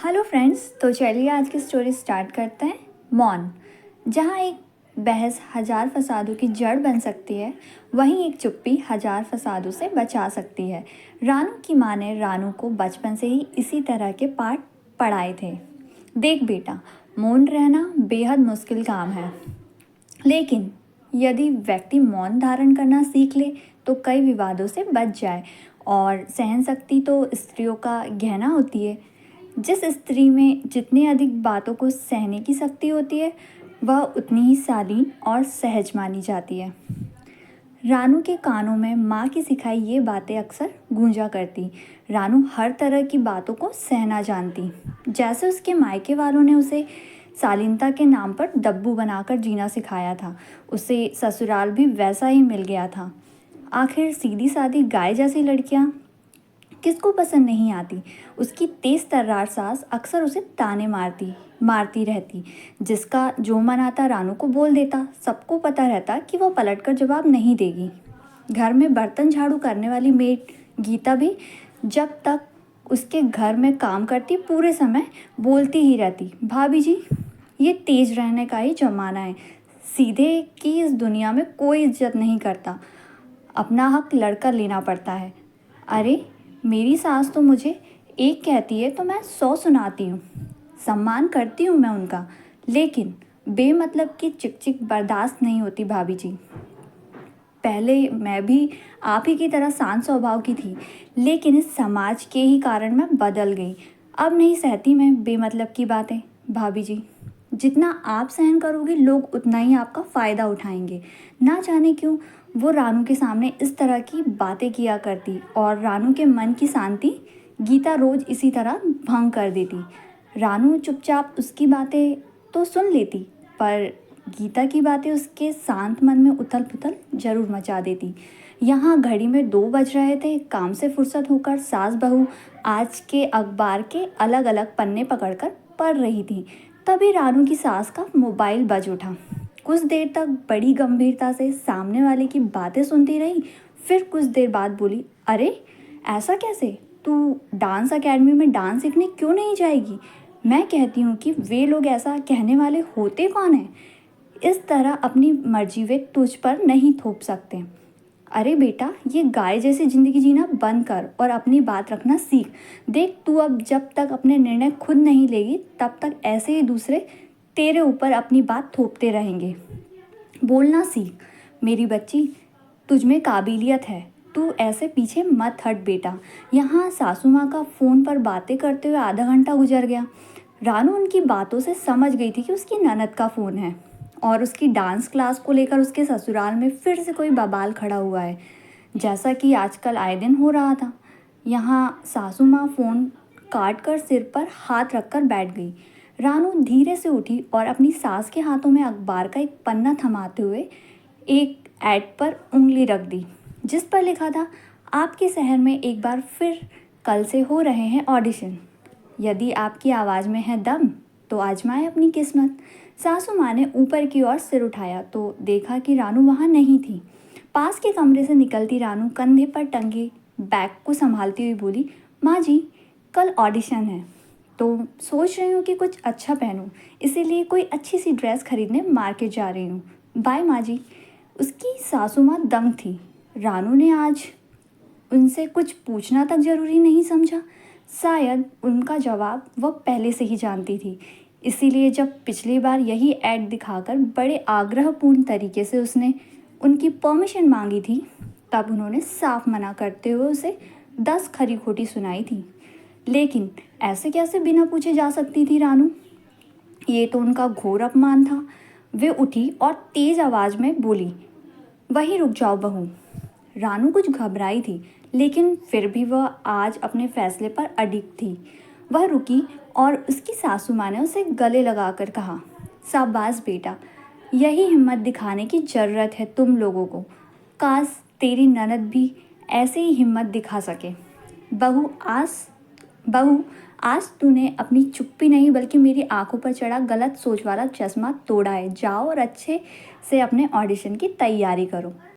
Hello friends, तो चलिए आज की स्टोरी स्टार्ट करते हैं। मौन। जहाँ एक बहस हजार फसादों की जड़ बन सकती है, वहीं एक चुप्पी हजार फसादों से बचा सकती है। रानू की माँ ने रानू को बचपन से ही इसी तरह के पाठ पढ़ाए थे। देख बेटा, मौन रहना बेहद मुश्किल काम है, लेकिन यदि व्यक्ति मौन धारण करना सीख ले तो कई विवादों से बच जाए। और सहन शक्ति तो स्त्रियों का गहना होती है। जिस स्त्री में जितनी अधिक बातों को सहने की शक्ति होती है, वह उतनी ही शालीन और सहज मानी जाती है। रानू के कानों में माँ की सिखाई ये बातें अक्सर गूंजा करती। रानू हर तरह की बातों को सहना जानती। जैसे उसके मायके वालों ने उसे शालीनता के नाम पर दब्बू बनाकर जीना सिखाया था, उसे ससुराल भी वैसा ही मिल गया था। आखिर सीधी सादी गाय जैसी लड़कियां किसको पसंद नहीं आती। उसकी तेज तर्रार सास अक्सर उसे ताने मारती रहती। जिसका जो मन आता रानू को बोल देता। सबको पता रहता कि वह पलटकर जवाब नहीं देगी। घर में बर्तन झाड़ू करने वाली मेड गीता भी जब तक उसके घर में काम करती पूरे समय बोलती ही रहती, भाभी जी, ये तेज रहने का ही जमाना है। सीधे की इस दुनिया में कोई इज्जत नहीं करता, अपना हक लड़कर लेना पड़ता है। अरे, मेरी सास तो मुझे एक कहती है तो मैं 100 सुनाती हूँ। सम्मान करती हूँ मैं उनका, लेकिन बेमतलब की चिक बर्दाश्त नहीं होती भाभी जी। पहले मैं भी आप ही की तरह शांत स्वभाव की थी, लेकिन इस समाज के ही कारण मैं बदल गई। अब नहीं सहती मैं बेमतलब की बातें भाभी जी। जितना आप सहन करोगे, लोग उतना ही आपका फ़ायदा उठाएंगे। ना जाने क्यों वो रानू के सामने इस तरह की बातें किया करती, और रानू के मन की शांति गीता रोज़ इसी तरह भंग कर देती। रानू चुपचाप उसकी बातें तो सुन लेती, पर गीता की बातें उसके शांत मन में उथल पुथल जरूर मचा देती। यहाँ घड़ी में 2 बज रहे थे। काम से फुर्सत होकर सास बहू आज के अखबार के अलग अलग पन्ने पकड़कर पढ़ रही थी। तभी रानू की सास का मोबाइल बज उठा। कुछ देर तक बड़ी गंभीरता से सामने वाले की बातें सुनती रही, फिर कुछ देर बाद बोली, अरे ऐसा कैसे? तू डांस एकेडमी में डांस सीखने क्यों नहीं जाएगी? मैं कहती हूँ कि वे लोग ऐसा कहने वाले होते कौन हैं? इस तरह अपनी मर्जी वे तुझ पर नहीं थोप सकते। अरे बेटा, ये गाय जैसी ज़िंदगी जीना बंद कर और अपनी बात रखना सीख। देख, तू अब जब तक अपने निर्णय खुद नहीं लेगी, तब तक ऐसे ही दूसरे तेरे ऊपर अपनी बात थोपते रहेंगे। बोलना सीख मेरी बच्ची, तुझ में काबिलियत है, तू ऐसे पीछे मत हट बेटा। यहाँ सासू माँ का फ़ोन पर बातें करते हुए आधा घंटा गुजर गया। रानू उनकी बातों से समझ गई थी कि उसकी ननद का फ़ोन है, और उसकी डांस क्लास को लेकर उसके ससुराल में फिर से कोई बवाल खड़ा हुआ है, जैसा कि आजकल आए दिन हो रहा था। यहाँ सासू माँ फ़ोन काट कर सिर पर हाथ रखकर बैठ गई। रानू धीरे से उठी और अपनी सास के हाथों में अखबार का एक पन्ना थमाते हुए एक ऐड पर उंगली रख दी, जिस पर लिखा था, आपके शहर में एक बार फिर कल से हो रहे हैं ऑडिशन। यदि आपकी आवाज़ में है दम तो आजमाएं अपनी किस्मत। सासू माँ ने ऊपर की ओर सिर उठाया तो देखा कि रानू वहाँ नहीं थी। पास के कमरे से निकलती रानू कंधे पर टंगे बैग को संभालती हुई बोली, माँ जी, कल ऑडिशन है, तो सोच रही हूँ कि कुछ अच्छा पहनूं, इसीलिए कोई अच्छी सी ड्रेस खरीदने मार्केट जा रही हूँ। बाय माँ जी। उसकी सासू माँ दंग थी। रानू ने आज उनसे कुछ पूछना तक जरूरी नहीं समझा। शायद उनका जवाब वह पहले से ही जानती थी। इसीलिए जब पिछली बार यही ऐड दिखाकर बड़े आग्रहपूर्ण तरीके से उसने उनकी परमिशन मांगी थी, तब उन्होंने साफ मना करते हुए उसे 10 खरी खोटी सुनाई थी। लेकिन ऐसे कैसे बिना पूछे जा सकती थी रानू? ये तो उनका घोर अपमान था। वे उठी और तेज आवाज में बोली, वहीं रुक जाओ बहू। रानू कुछ घबराई थी, लेकिन फिर भी वह आज अपने फैसले पर अडिग थी। वह रुकी और उसकी सासू माँ ने उसे गले लगाकर कहा, शाबाश बेटा, यही हिम्मत दिखाने की ज़रूरत है तुम लोगों को। काश तेरी ननद भी ऐसे ही हिम्मत दिखा सके। बहू आज बहू आज तूने अपनी चुप्पी नहीं बल्कि मेरी आंखों पर चढ़ा गलत सोच वाला चश्मा तोड़ा है। जाओ और अच्छे से अपने ऑडिशन की तैयारी करो।